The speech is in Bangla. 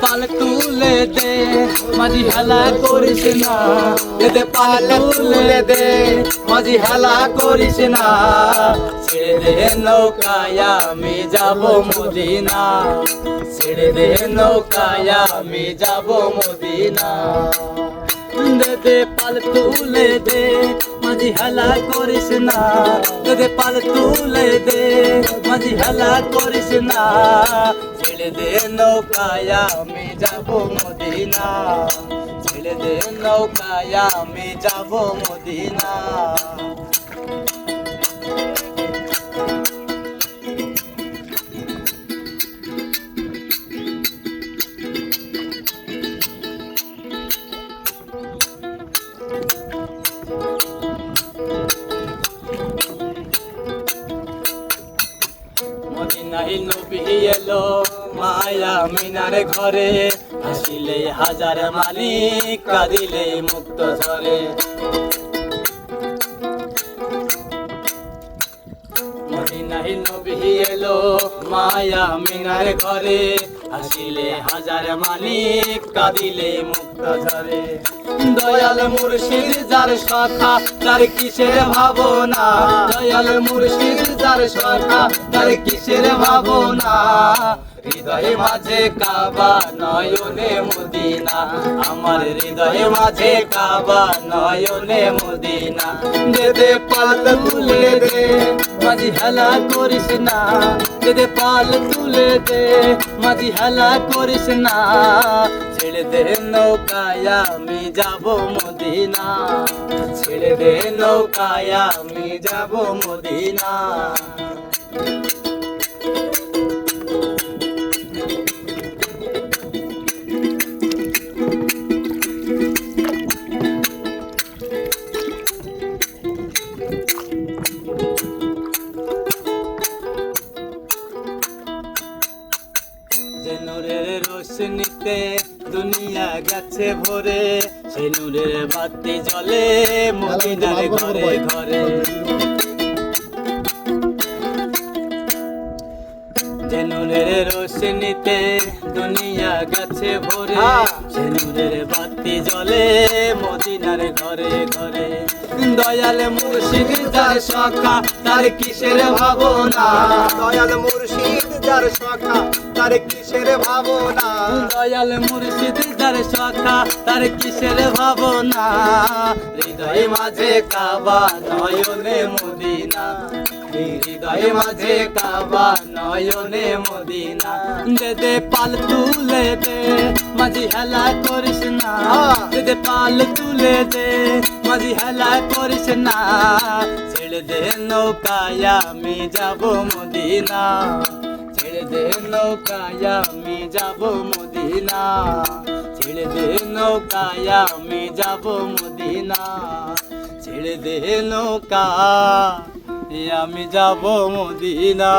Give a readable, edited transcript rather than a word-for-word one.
পাল তুলে দে মাঝি হেলা করিস না, দে পাল তুলে দে মাঝি হেলা করিস না। ছেড়ে দে নৌকায় আমি যাব মদিনা, ছেড়ে দে নৌকায় আমি যাব মদিনা। দে পাল তুলে দে মাঝি হেলা করিস না, দে পাল তুলে দে মাঝি হেলা করিস না। ছেড়ে দে নৌকায় আমি যাব মদিনা, ছেড়ে দে নৌকায় আমি যাব মদিনা। মদিনায় নবী এলো মায়া মিনার ঘরে, হাসিলে হাজার মালিক কাঁদিলে মুক্ত ঝরে। মদিনায় নবী এলো মায়া মিনার ঘরে, হাসিলে হাজার মালিক কাঁদিলে মুক্ত ঝরে। দয়াল মুর্শিদ যার শাখা তার কিসের ভাবনা, দয়াল মুর্শিদ যার শাখা তার কিসের ভাবনা। হৃদয়ে মাঝে কাবা নয়নে মদিনা, আমার হৃদয়ে মাঝে কাবা নয়নে মদিনা। দে পাল তুলে দে মাঝি হেলা করিস না, দে পাল তুলে দে মাঝি হেলা করিস না। ছেড়ে দে নৌকায় আমি যাব মদিনা, ছেড়ে দে নৌকায় আমি যাব মদিনা। যে নূরের রোশনীতে দুনিয়া গেছে ভরে, সেই নূরের বাতি জ্বলে মদিনার ঘরে ঘরে। যে নূরের রোশনীতে দুনিয়া গেছে ভরে, সেই নূরের বাতি জ্বলে মদিনার ঘরে ঘরে। দয়াল মুর্শিদ যার শাখা তার কিসের ভাবনা, দয়াল মুর্শিদ যার শাখা তার কিসের ভাবনা। দয়াল মুর্শিদ যার শাখা তার কিসের ভাবনা। হৃদয়ে মাঝে কাবা নয়নে মদিনা, হৃদয়ে মাঝে কাবা নয়নে মদিনা। দে পাল তুলে দে মাঝি হেলা করিস না, দে পাল তুলে দে মাঝি হেলা করিস না। ছেড়ে দে নৌকায় আমি যাব মদিনা, ছেড়ে দে নৌকায় আমি যাব মদিনা, ছেড়ে দে নৌকায় আমি যাব মদিনা, ছেড়ে দে নৌকা আমি যাব মদিনা।